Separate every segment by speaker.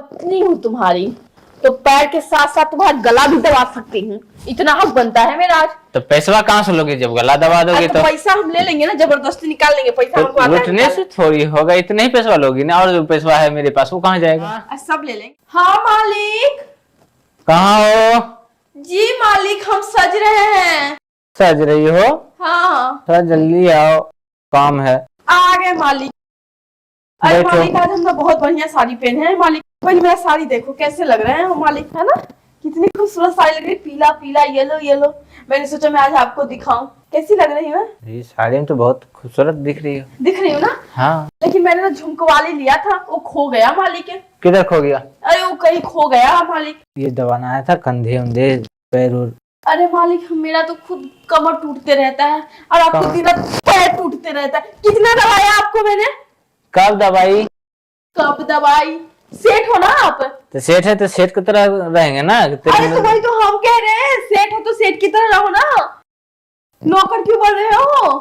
Speaker 1: पत्नी हूँ तुम्हारी तो पैर के साथ साथ तुम्हारा गला भी दबा सकती हूँ। इतना हक बनता है मेरा आज।
Speaker 2: तो पैसा कहाँ से लोगे जब गला दबा दोगे
Speaker 1: तो पैसा हम ले लेंगे ना, जबरदस्ती निकाल लेंगे पैसा। हमको आता है
Speaker 2: लूटने से थोड़ी होगा, इतने ही पैसा लोगी ना, और जो पैसा है मेरे पास वो कहाँ जाएगा?
Speaker 1: सब ले लेंगे। हाँ मालिक।
Speaker 2: कहाँ हो?
Speaker 1: जी मालिक, हम सज रहे हैं।
Speaker 2: सज रही हो?
Speaker 1: हाँ
Speaker 2: थोड़ा जल्दी आओ, काम है।
Speaker 1: आ गए मालिक। अरे मालिक आज हम बहुत बढ़िया साड़ी पहने हैं मालिक। पहले मेरा साड़ी देखो कैसे लग रहे हैं मालिक, है ना? कितनी खूबसूरत साड़ी लग रही है, पीला पीला येलो येलो। मैंने सोचा मैं आज आपको दिखाऊं कैसी लग रही है।
Speaker 2: ये साड़ी में तो बहुत खूबसूरत दिख रही हो।
Speaker 1: दिख रही हूँ ना?
Speaker 2: हाँ।
Speaker 1: लेकिन मैंने ना झुमको वाली लिया था, वो खो गया मालिक।
Speaker 2: किधर खो गया?
Speaker 1: अरे वो कहीं खो गया मालिक।
Speaker 2: ये दबाना आया था कंधे उंधे पैर और।
Speaker 1: अरे मालिक मेरा तो खुद कमर टूटते रहता है और आपको दिन रात पैर टूटते रहता है। कितना दबाया आपको मैंने?
Speaker 2: कब दवाई?
Speaker 1: कब दवाई? सेठ हो ना आप?
Speaker 2: तो सेठ है तो सेठ की तरह रहेंगे ना।
Speaker 1: अरे तो वही तो हम कह रहे हैं, सेठ हो तो सेठ की तरह रहो ना। नौकर क्यों बोल रहे हो?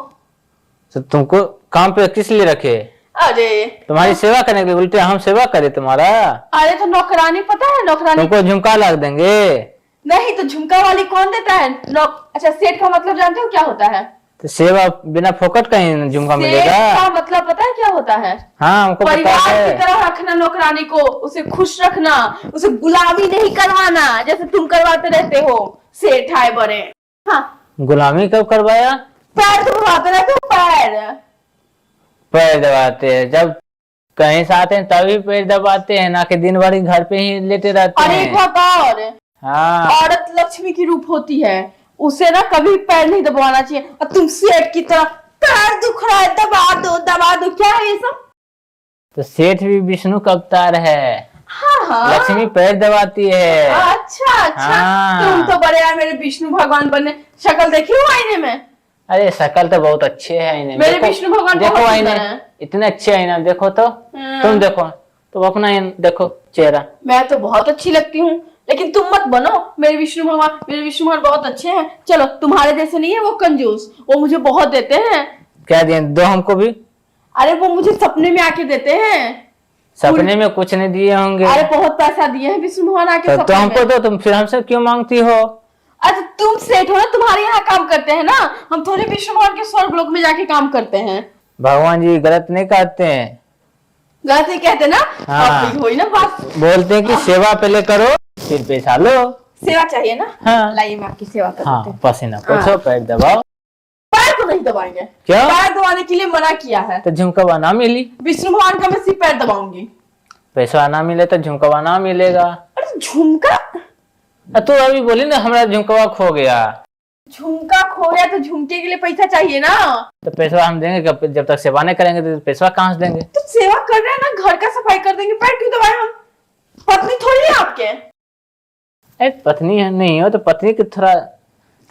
Speaker 2: तो तुमको काम पे किस लिए रखे?
Speaker 1: अरे
Speaker 2: तुम्हारी सेवा करने के लिए, उल्टे हम सेवा करे तुम्हारा।
Speaker 1: अरे तो नौकरानी पता है? नौकरानी
Speaker 2: तुमको झुमका लग देंगे।
Speaker 1: नहीं तो झुमका वाली कौन देता है? अच्छा सेठ का मतलब जानते हो क्या होता है?
Speaker 2: तो सेवा बिना फोकट का ही झुमका मिलेगा।
Speaker 1: सेठ का मतलब पता है क्या होता है?
Speaker 2: हाँ हमको पता
Speaker 1: परिवार
Speaker 2: है।
Speaker 1: की तरह रखना नौकरानी को, उसे खुश रखना, उसे गुलामी नहीं करवाना जैसे तुम करवाते रहते हो। सेठ आए बड़े। हाँ
Speaker 2: गुलामी कब करवाया?
Speaker 1: पैर दबाते रहते हो।
Speaker 2: पैर दबाते हैं जब कहीं से आते हैं तभी पैर दबाते हैं, ना कि दिन भर घर पे ही लेटे रहते
Speaker 1: और
Speaker 2: हैं।
Speaker 1: एक बात और,
Speaker 2: हाँ
Speaker 1: औरत लक्ष्मी की रूप होती है, उसे ना कभी पैर नहीं दबाना चाहिए। और तुम सेठ की तरह पैर दुख रहा है दबा दो क्या है ये सब?
Speaker 2: तो सेठ भी विष्णु का अवतार है।
Speaker 1: हाँ
Speaker 2: लक्ष्मी पैर दबाती है।
Speaker 1: अच्छा
Speaker 2: हाँ।
Speaker 1: तुम तो बड़े यार मेरे विष्णु भगवान बनने। शक्ल देखी हो आईने में?
Speaker 2: अरे शकल तो बहुत अच्छे है आईने में।
Speaker 1: मेरे विष्णु भगवान
Speaker 2: देखो
Speaker 1: बहुत
Speaker 2: आईने
Speaker 1: सुंदर हैं।
Speaker 2: इतने अच्छे आईने देखो तो। तुम देखो तो अपना देखो चेहरा।
Speaker 1: मैं तो बहुत अच्छी लगती हूँ, लेकिन तुम मत बनो मेरे विष्णु भगवान। मेरे विष्णु भगवान बहुत अच्छे हैं। चलो तुम्हारे जैसे नहीं है वो कंजूस, वो मुझे बहुत देते हैं।
Speaker 2: क्या दिए? दो हमको भी।
Speaker 1: अरे वो मुझे सपने में आके देते हैं।
Speaker 2: सपने में कुछ नहीं दिए होंगे।
Speaker 1: अरे बहुत पैसा दिए हैं विष्णु भगवान आके
Speaker 2: तो
Speaker 1: सपने
Speaker 2: हमको
Speaker 1: में।
Speaker 2: तो तुम फिर हमसे क्यों मांगती हो?
Speaker 1: अच्छा तुम सेठ हो ना, तुम्हारे यहाँ काम करते हैं ना, हम थोड़े विष्णु भगवान के स्वर्ग लोक में जाके काम करते हैं।
Speaker 2: भगवान जी गलत नहीं कहते हैं।
Speaker 1: गलत ही कहते ना।
Speaker 2: हाँ।
Speaker 1: अब हुई ना बात।
Speaker 2: बोलते हैं कि सेवा पहले करो फिर पैसा लो।
Speaker 1: सेवा चाहिए ना?
Speaker 2: हाँ।
Speaker 1: लाइए मैं आपकी सेवा कर देती
Speaker 2: हाँ
Speaker 1: हूँ।
Speaker 2: पसीना पोछो पैर दबाओ।
Speaker 1: पैर तो नहीं दबाएंगे।
Speaker 2: क्यों?
Speaker 1: पैर दबाने के लिए मना किया है।
Speaker 2: तो झुमका ना मिली।
Speaker 1: विष्णु भगवान का मैं सिर्फ पैर दबाऊंगी।
Speaker 2: पैसा ना मिले तो झुमका ना मिलेगा।
Speaker 1: अरे झुमका?
Speaker 2: तू अभी बोली ना हमारा झुमका खो गया।
Speaker 1: झुमका खो गया तो झुमके के लिए पैसा चाहिए ना।
Speaker 2: तो पैसा हम देंगे जब तक सेवा नहीं करेंगे तो पैसा कहाँ से देंगे?
Speaker 1: तो सेवा कर रहे हैं ना, घर का सफाई कर देंगे, पैर क्यों दबाए हम? पत्नी थोड़ी है आपके।
Speaker 2: अरे पत्नी है नहीं हो तो पत्नी की थोड़ा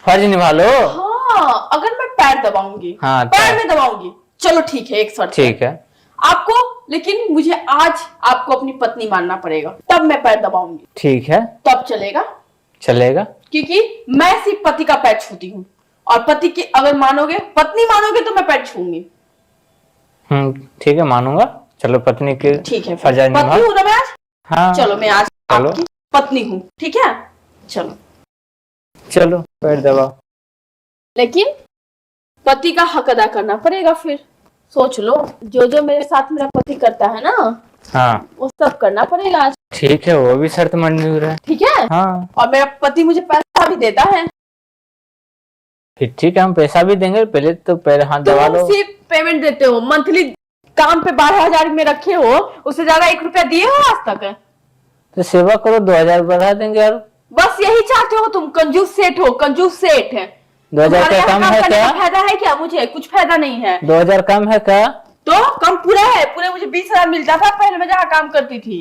Speaker 2: फर्ज निभा लो।
Speaker 1: हाँ अगर मैं पैर दबाऊंगी।
Speaker 2: हाँ,
Speaker 1: पैर में दबाऊंगी। चलो ठीक है, एक शर्त।
Speaker 2: ठीक है
Speaker 1: आपको, लेकिन मुझे आज आपको अपनी पत्नी मानना पड़ेगा, तब मैं पैर दबाऊंगी।
Speaker 2: ठीक है
Speaker 1: तब चलेगा?
Speaker 2: चलेगा।
Speaker 1: क्योंकि मैं सिर्फ पति का पैर छूती हूँ, और पति की अगर मानोगे, पत्नी मानोगे तो मैं पैर छूंगी।
Speaker 2: ठीक है मानूंगा। चलो पत्नी के
Speaker 1: ठीक है
Speaker 2: फर्ज निभा।
Speaker 1: पत्नी हूँ ना मैं आज।
Speaker 2: हाँ
Speaker 1: चलो मैं आज
Speaker 2: चलो।
Speaker 1: आपकी पत्नी हूँ, ठीक है? चलो
Speaker 2: चलो पैर दबाओ।
Speaker 1: लेकिन पति का हक अदा करना पड़ेगा। फिर सोच लो, जो जो मेरे साथ मेरा पति करता है ना,
Speaker 2: हाँ
Speaker 1: वो सब करना पड़ेगा आज।
Speaker 2: ठीक है वो भी शर्त मंजूर है।
Speaker 1: ठीक है?
Speaker 2: हाँ
Speaker 1: और मेरा पति मुझे पैसा भी देता है।
Speaker 2: फिर ठीक है हम पैसा भी देंगे, पहले तो पैर हाथ दबा
Speaker 1: तुम
Speaker 2: लो।
Speaker 1: सिर्फ पेमेंट देते हो, मंथली काम पे 12,000 में रखे हो, उससे ज्यादा 1 रुपया दिए हो आज तक?
Speaker 2: तो सेवा करो 2,000 बढ़ा देंगे यार।
Speaker 1: बस यही चाहते हो तुम? कंजूस सेठ हो, कंजूस सेठ है।
Speaker 2: 2,000
Speaker 1: तुम्हारे
Speaker 2: का
Speaker 1: यहाँ
Speaker 2: कम
Speaker 1: काम
Speaker 2: है
Speaker 1: करने
Speaker 2: क्या?
Speaker 1: का फायदा है क्या? मुझे कुछ फायदा नहीं है।
Speaker 2: 2,000 कम है क्या?
Speaker 1: तो कम पूरा है। पूरे मुझे 20,000 मिलता था पहले मैं जहाँ काम करती थी।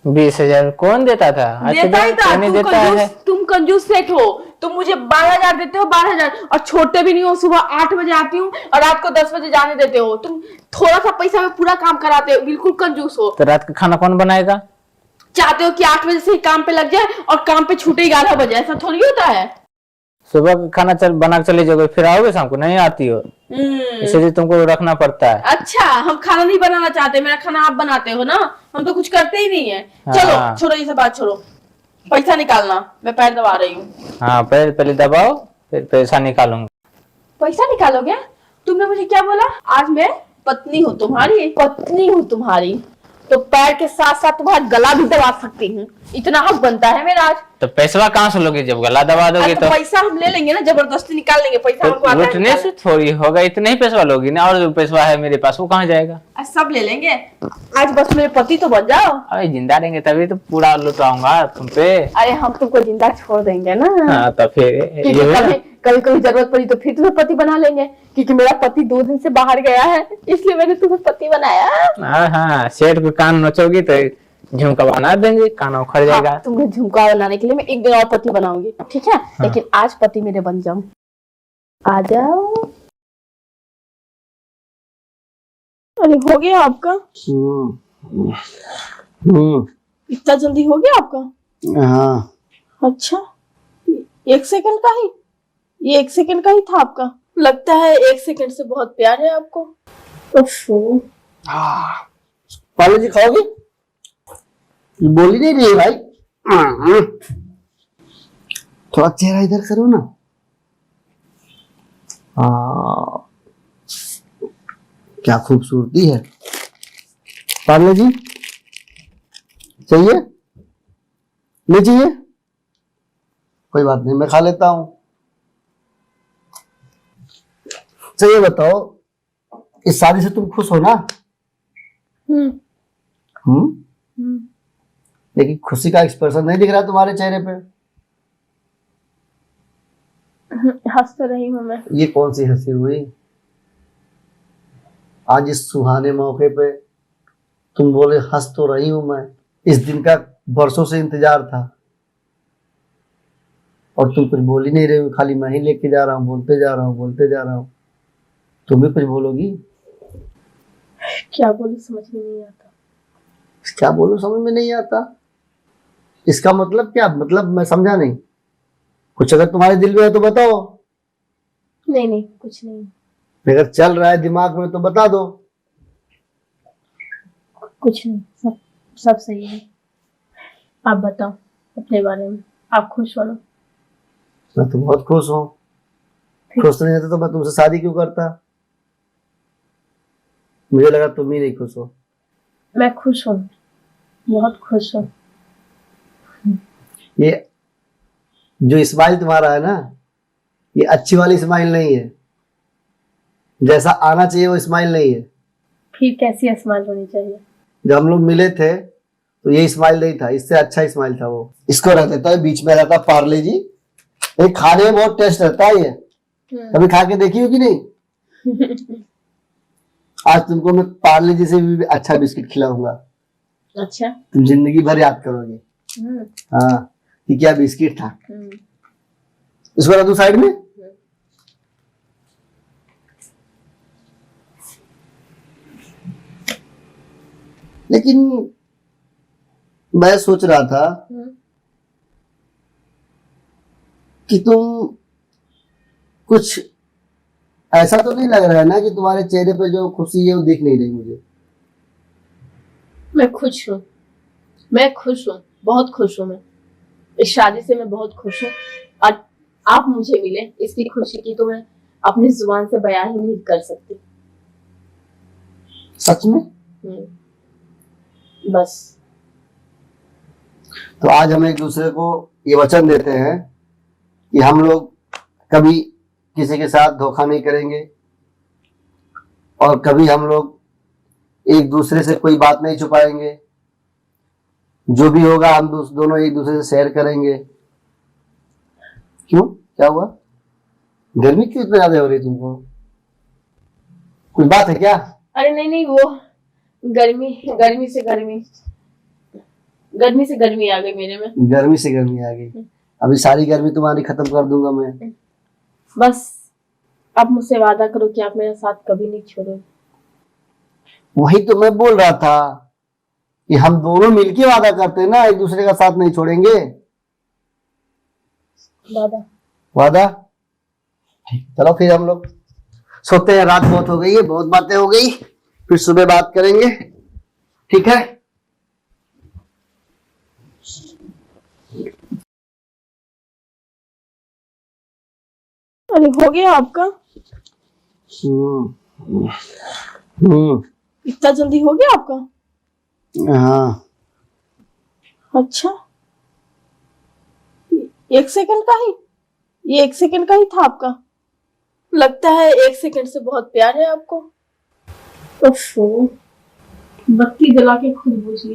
Speaker 2: 20,000 कौन देता था?
Speaker 1: देता ही था।
Speaker 2: नहीं देता है।
Speaker 1: तुम कंजूस सेठ हो। तुम मुझे 12,000 देते हो, 12,000, और छोड़ते भी नहीं हो। सुबह 8 बजे आती हूँ और रात को 10 बजे जाने देते हो। तुम थोड़ा सा पैसा में पूरा काम कराते हो, बिल्कुल कंजूस हो।
Speaker 2: तो रात का खाना कौन बनाएगा?
Speaker 1: चाहते हो कि 8 बजे से ही काम पे लग जाए और काम पे छूटे 11 बजे, ऐसा थोड़ी होता है।
Speaker 2: सुबह का खाना बना के चले जाओगे, फिर आओगे शाम को, नहीं आती हो, इसलिए तुमको रखना पड़ता है।
Speaker 1: अच्छा, हम खाना नहीं बनाना चाहते, मेरा खाना आप बनाते हो ना, हम तो कुछ करते ही नहीं है। चलो
Speaker 2: हाँ।
Speaker 1: छोड़ो ये सब बात, छोड़ो, पैसा निकालना, मैं पैर दबा रही हूँ।
Speaker 2: हाँ, पहले दबाओ, फिर पैसा निकालूंगा।
Speaker 1: पैसा निकालोगे? तुमने मुझे क्या बोला? आज मैं पत्नी हूँ तुम्हारी, पत्नी हूँ तुम्हारी, तो पैर के साथ साथ तुम्हारा गला भी दबा सकती हूँ, इतना हक बनता है मेरा आज।
Speaker 2: तो पैसा कहाँ से लोगे जब गला दबा दोगे?
Speaker 1: तो पैसा हम ले लेंगे ना, जबरदस्ती निकाल लेंगे पैसा, हमको आता है
Speaker 2: लूटने से थोड़ी होगा, इतना ही पैसा लोगी ना, और जो पैसा है मेरे पास वो कहाँ जाएगा?
Speaker 1: आज सब ले लेंगे, आज बस मेरे पति तो बन जाओ।
Speaker 2: अरे जिंदा रहेंगे तभी तो पूरा लुटाऊंगा तुम पे।
Speaker 1: अरे हम तुमको जिंदा छोड़ देंगे ना।
Speaker 2: हाँ, तो फिर
Speaker 1: कभी कभी जरूरत पड़ी तो फिर तुम्हें पति बना लेंगे, क्योंकि मेरा पति 2 दिन से बाहर गया है, इसलिए मैंने तुम्हें पति बनाया।
Speaker 2: हाँ, सेठ को कान नोचोगी तो झुमका बना देंगे, कान उखड़ जाएगा।
Speaker 1: हाँ, तुम्हें झुमका बनाने के लिए मैं एक दिन और पति बनाऊंगी, ठीक है? हाँ। लेकिन आज पति मेरे बन जाओ, आ जाओ। अरे हो गया आपका? इतना जल्दी हो गया आपका?
Speaker 3: हाँ।
Speaker 1: अच्छा, 1 सेकंड का ही, ये 1 सेकंड का ही था आपका? लगता है 1 सेकंड से बहुत प्यार है आपको।
Speaker 3: पालू जी खाओगे? बोली नहीं रही भाई। थोड़ा चेहरा इधर करो ना। क्या खूबसूरती है। पार्ले जी चाहिए? नहीं चाहिए? कोई बात नहीं, मैं खा लेता हूं। अच्छा ये बताओ, इस शादी से तुम खुश हो ना? लेकिन खुशी का एक्सप्रेशन नहीं दिख रहा तुम्हारे चेहरे पे।
Speaker 1: हंस तो रही हूँ मैं।
Speaker 3: ये कौन सी हंसी हुई? आज इस सुहाने मौके पे तुम बोले हंस तो रही हूं मैं। इस दिन का बरसों से इंतजार था और तुम कुछ बोल ही नहीं रही हो, खाली मैं ही लेके जा रहा हूँ, बोलते जा रहा हूँ, बोलते जा रहा हूँ। तुम भी कुछ बोलोगी?
Speaker 1: क्या बोलूं समझ में नहीं आता।
Speaker 3: क्या बोलूं समझ में नहीं आता? इसका मतलब क्या? मतलब मैं समझा नहीं। कुछ अगर तुम्हारे दिल में है तो बताओ।
Speaker 1: नहीं कुछ नहीं।
Speaker 3: अगर चल रहा है दिमाग में तो बता दो।
Speaker 1: कुछ नहीं, सब सही है। आप बताओ अपने बारे में, आप खुश हो ना?
Speaker 3: मैं तो बहुत खुश हूँ। खुश नहीं रहता तो मैं तुमसे शादी क्यों करता? मुझे लगा तुम ही नहीं खुश हो।
Speaker 1: मैं खुश हूँ, बहुत खुश हूँ।
Speaker 3: ये जो स्माइल तुम्हारा है ना, ये अच्छी वाली स्माइल नहीं है। जैसा आना चाहिए वो स्माइल नहीं है।
Speaker 1: फिर कैसी स्माइल होनी चाहिए?
Speaker 3: जब हम लोग मिले थे तो ये स्माइल नहीं था, इससे अच्छा स्माइल था वो। इसको रहता है बीच में रहता पार्ले जी। ये खाने में बहुत टेस्ट रहता है। ये कभी खा के देखी हो कि नहीं? आज तुमको मैं पार्ले जी से भी अच्छा बिस्किट खिलाऊंगा।
Speaker 1: अच्छा,
Speaker 3: तुम जिंदगी भर याद करोगे। हाँ, कि क्या बिस्किट था। इसको रख दूं साइड में। लेकिन मैं सोच रहा था कि तुम कुछ ऐसा तो नहीं लग रहा है ना कि तुम्हारे चेहरे पे जो खुशी है वो दिख नहीं रही मुझे।
Speaker 1: मैं खुश हूँ, मैं खुश हूँ, बहुत खुश हूँ। मैं इस शादी से मैं बहुत खुश हूँ और आप मुझे मिले, इसकी खुशी की तो मैं अपनी जुबान से बयान ही नहीं कर सकती।
Speaker 3: सच में?
Speaker 1: बस।
Speaker 3: तो आज हम एक दूसरे को ये वचन देते हैं कि हम लोग कभी किसी के साथ धोखा नहीं करेंगे और कभी हम लोग एक दूसरे से कोई बात नहीं छुपाएंगे। जो भी होगा हम दोनों एक दूसरे से शेयर करेंगे। क्यों, क्या हुआ? गर्मी क्यों इतना ज्यादा हो रही तुमको? कुछ बात है क्या?
Speaker 1: अरे नहीं, वो गर्मी से गर्मी आ गई मेरे में।
Speaker 3: गर्मी से गर्मी आ गई। अभी सारी गर्मी तुम्हारी खत्म कर दूंगा मैं।
Speaker 1: बस आप मुझसे वादा करो कि आप मेरा साथ कभी नहीं छोड़ोगे।
Speaker 3: वही तो मैं बोल रहा था कि हम दोनों मिलके वादा करते हैं ना, एक दूसरे का साथ नहीं छोड़ेंगे।
Speaker 1: वादा?
Speaker 3: वादा? ठीक, चलो फिर हम लोग सोते हैं, रात बहुत हो गई है, बहुत बातें हो गई, फिर सुबह बात करेंगे, ठीक है?
Speaker 1: अरे हो गया आपका? इतना जल्दी हो गया आपका?
Speaker 3: हाँ।
Speaker 1: अच्छा, 1 सेकंड का ही? ये 1 सेकंड का ही था आपका? लगता है 1 सेकंड से बहुत प्यार है आपको। ओफो, बत्ती जला के खुद बुझ गई।